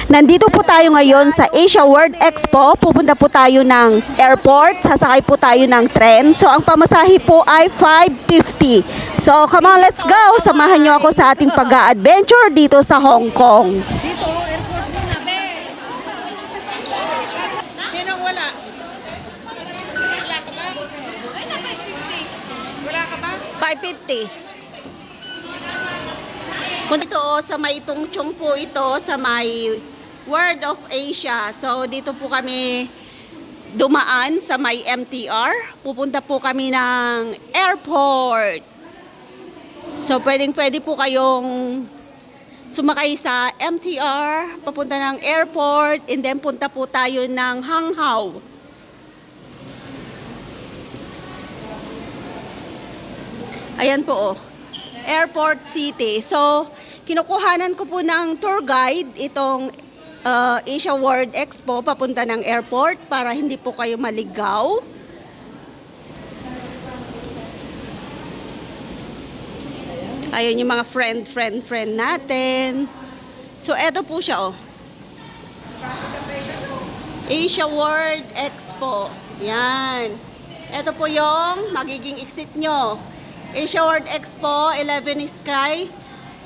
Nandito po tayo ngayon sa Asia World Expo. Pupunta po tayo ng airport, sasakay po tayo ng tren. So ang pamasahe po ay 550. So come on, let's go! Samahan nyo ako sa ating pag-a-adventure dito sa Hong Kong. Dito, airport muna, be. Sinong wala? Wala ka ba? Wala ka ba? 550. Kung dito sa may Tungchong po ito, sa may World of Asia. So dito po kami dumaan sa may MTR. Pupunta po kami ng airport. So pwede po kayong sumakay sa MTR, papunta ng airport, and then punta po tayo ng Hanghao. Ayan po, oh. Airport City. So, kinukuhanan ko po ng tour guide itong Asia World Expo papunta ng airport para hindi po kayo maligaw. Ayun yung mga friend natin. So, eto po siya, oh. Asia World Expo. Yan. Eto po yung magiging exit nyo. Asia World Expo, 11 Sky,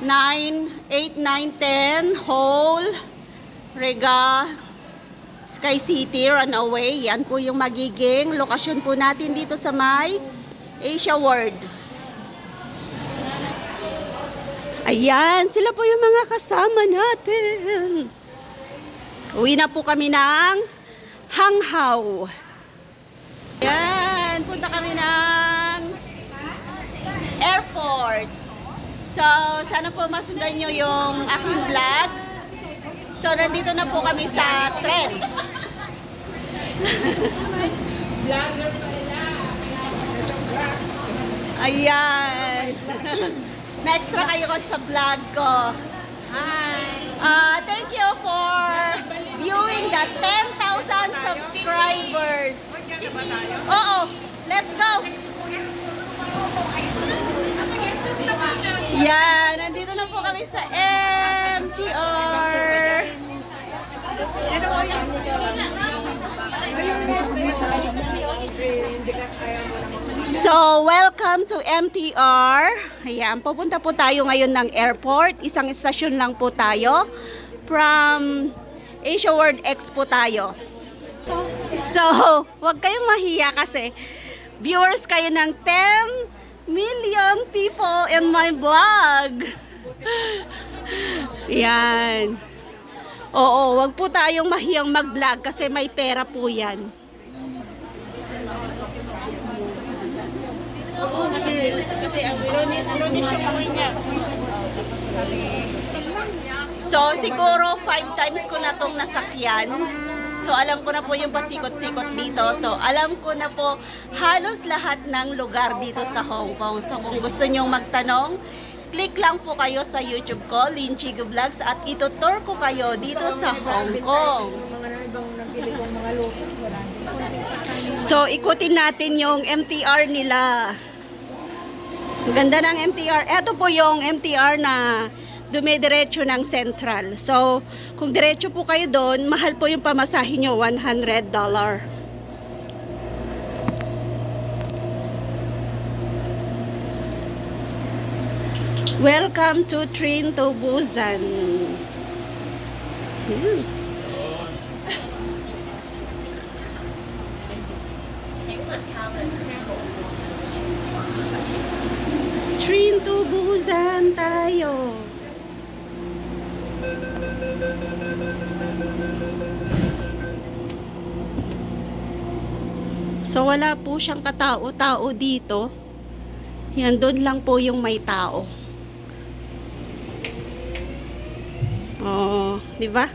9, 8, 9, 10, Hall, Rega, Sky City, Runaway. Yan po yung magiging lokasyon po natin dito sa may Asia World. Ayan, sila po yung mga kasama natin. Uwi na po kami ng Hanghao. Ayan, punta kami ng airport. So, sana po masundan nyo yung aking vlog. So, nandito na po kami sa tren. Ayan. Na-extra kayo ko sa vlog ko. Hi. Thank you for viewing the 10,000 subscribers. Oo, let's go. Yan, nandito na po kami sa MTR. So, welcome to MTR. Ayan, pupunta po tayo ngayon ng airport. Isang istasyon lang po tayo. From Asia World Expo tayo. So, wag kayong mahiya kasi viewers kayo ng 10 million people in my vlog. Yan. Oo, wag po tayong mahiyang mag-vlog kasi may pera po yan. Kasi ang ironis yung kawin niya. So, siguro 5 times ko na tong nasakyan. So, alam ko na po yung pasikot-sikot dito. So, alam ko na po halos lahat ng lugar dito sa Hong Kong. So, kung gusto nyong magtanong, click lang po kayo sa YouTube ko, Lynn Chigo Vlogs, at itutour ko kayo dito sa Hong Kong. So, ikutin natin yung MTR nila. Ang ganda ng MTR. Ito po yung MTR na dumidiretso ng Central. So, kung diretso po kayo doon, mahal po yung pamasahe nyo, $100. Welcome to Train to Busan. Train to Busan tayo. So, wala po siyang katao-tao dito. Yan, doon lang po yung may tao. Oh, di ba?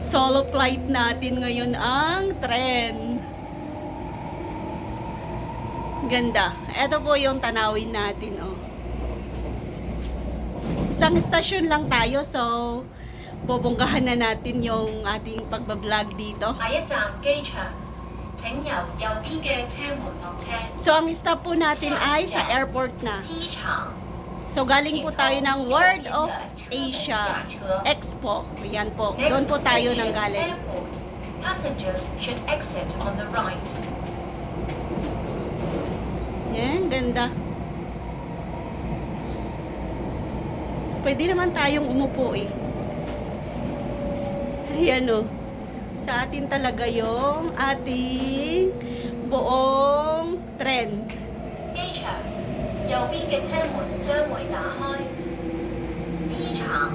Solo flight natin ngayon ang tren. Ganda. Ito po yung tanawin natin, oh. Isang stasyon lang tayo, so bubunggahan na natin yung ating pagbablog dito. So, ang stop po natin ay sa airport na. So galing po tayo ng World of Asia Expo. Ayan po. Doon po tayo nang galing. Passengers should exit on the right. Yan, ganda. Pwede naman tayong umupo eh. Ayan o. Sa atin talaga yung ating buong tren. 機場右邊嘅車門將會打開。機場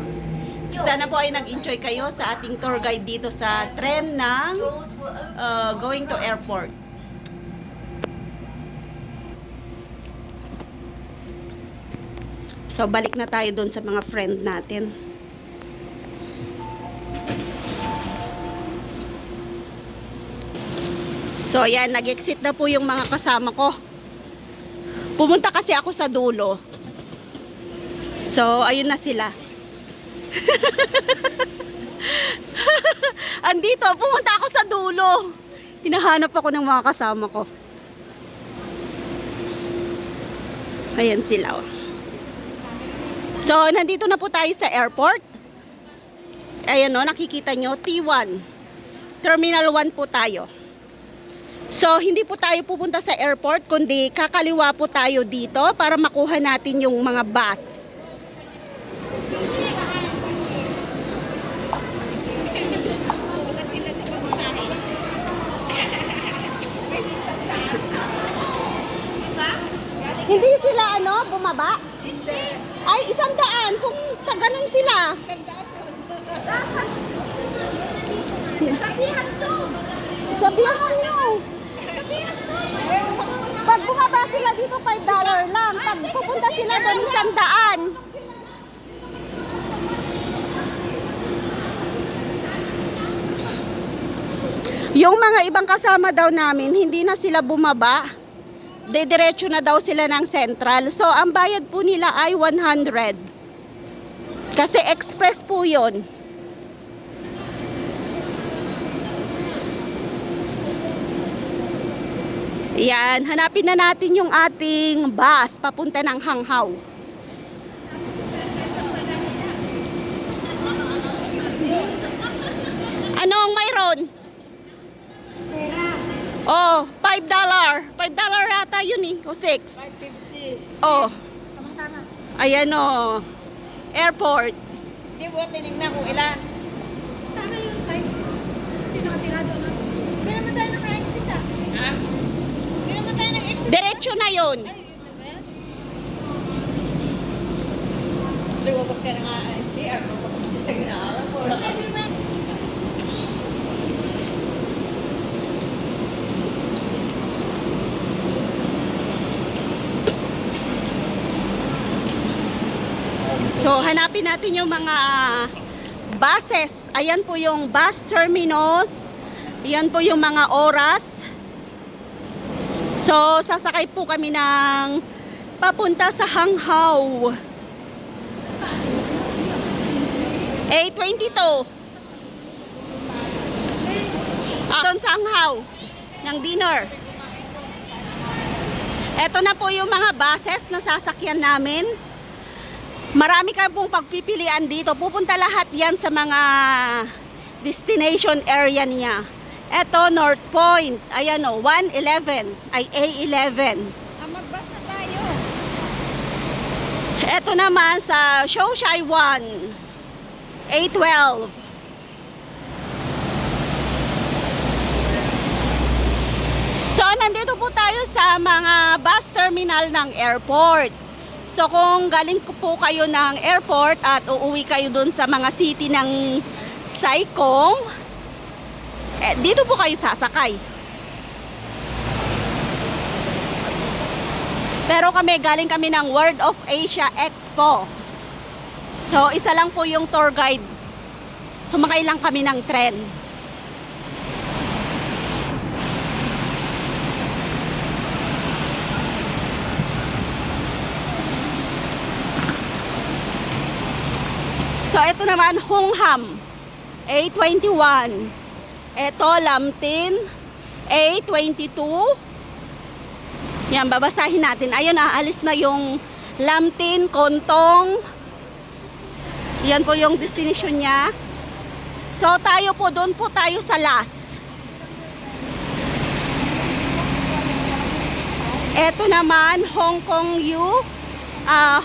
So, sana po ay nag-enjoy kayo sa ating tour guide dito sa tren ng doors will open. going to airport. So, balik na tayo doon sa mga friend natin. So, ayan, nag-exit na po yung mga kasama ko. Pumunta kasi ako sa dulo. So, ayun na sila. Andito, pumunta ako sa dulo. Hinahanap ako ng mga kasama ko. Ayan sila. Oh. So, nandito na po tayo sa airport. Ayan o, nakikita nyo, T1. Terminal 1 po tayo. So, hindi po tayo pupunta sa airport, kundi kakaliwa po tayo dito para makuha natin yung mga bus. Hindi sila bumaba? Hindi. Ay, 100 kung pag ganun sila. Sabihan to. Sabihan nyo. Pag bumaba sila dito, $5 lang. Pag pupunta sila doon, 100. Yung mga ibang kasama daw namin, hindi na sila bumaba. Diretso na daw sila ng Central. So, ang bayad po nila ay 100. Kasi express po yun. Yan, hanapin na natin yung ating bus papunta ng Hanghaw. Anong mayroon? Oh, $5. $5 rata yun eh, o 6. 550. Oh, Tama-tama. ayan o. Airport. Hindi mo tinignan kung ilan. Tama yung 5. Kasi nakatirado na. Hindi naman tayo naka-exit ah. Ha? Hindi naman tayo nag-exit. Diretso na yun. Ay, yun na ba? Lumabas ka na nga. Hindi, ako kapag tayo na araw. Okay, di ba? So, hanapin natin yung mga buses. Ayan po yung bus terminals. Ayan po yung mga oras. So, sasakay po kami ng papunta sa Hanghaw. 8:22. Doon sa Hanghaw ng dinner. Eto na po yung mga buses na sasakyan namin. Marami ka pong pagpipilian dito. Pupunta lahat yan sa mga destination area niya. Eto, North Point. Ayan o, 111. Ay, A11. Mag-bus na tayo. Eto naman sa Shoshai 1. A12. So, nandito po tayo sa mga bus terminal ng airport. So kung galing po kayo ng airport at uuwi kayo dun sa mga city ng Saikong, dito po kayo sasakay. Pero galing kami ng World of Asia Expo. So isa lang po yung tour guide. Sumakay lang kami ng tren. So, ito naman, Hongham, A21. Ito, Lamtin, A22. Yan, babasahin natin. Ayun, aalis na yung Lamtin, Kontong. Yan po yung destination niya. So tayo po, doon po tayo sa last. Ito naman, Hong Kong U,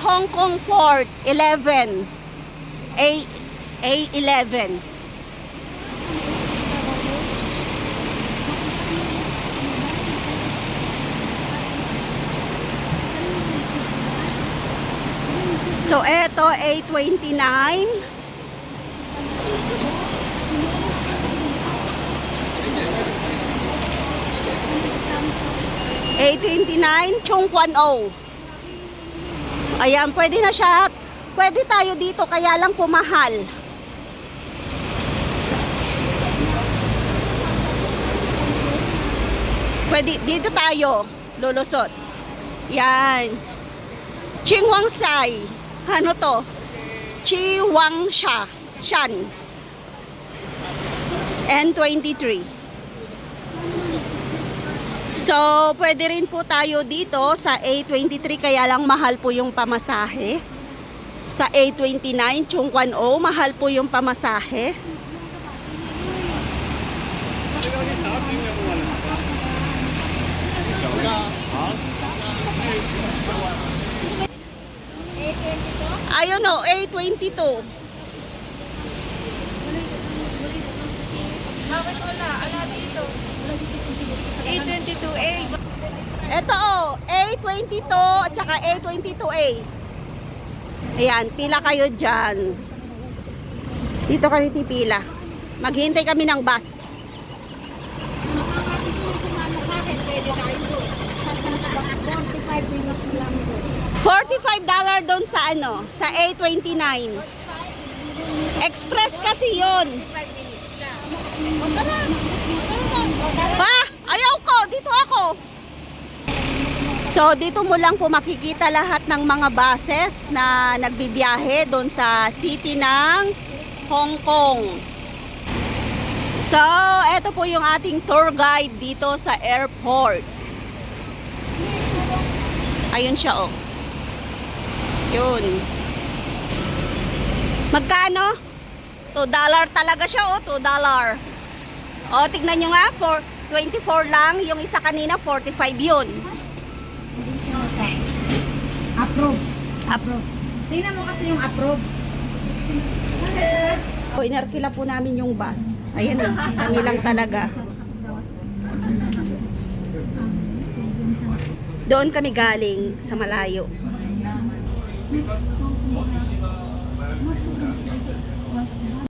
Hong Kong Port 11. A11. So eto A29. A29 Chung Kwan O. Ayan, pwede na siya. Pwede tayo dito, kaya lang pumahal. Pwede, dito tayo lulusot. Yan. Chingwangsai. Ano to? Chiwangsha. Shan. N23. So, pwede rin po tayo dito sa A23, kaya lang mahal po yung pamasahe. Sa A29, Chung Kwan O, mahal po yung pamasahe. Ayun o, A22. Bakit wala? Ala dito. A22A. Ito o, A22 at saka A22A. Ayan, pila kayo dyan. Dito kami pipila. Maghintay kami ng bus. 45 doon sa ano, sa A29. Express kasi yun. Ha? Ayaw ko, dito ako. So, dito mo lang po makikita lahat ng mga buses na nagbibiyahe doon sa city ng Hong Kong. So, eto po yung ating tour guide dito sa airport. Ayun siya, oh. Yun. Magkano? $2 talaga siya, oh. $2. O, tignan nyo nga, 24 lang. Yung isa kanina, 45 yun. Approve. Approve. Tingnan mo kasi yung approve. O, inarkila po namin yung bus. Ayan, oh. Kami lang talaga. Doon kami galing sa malayo.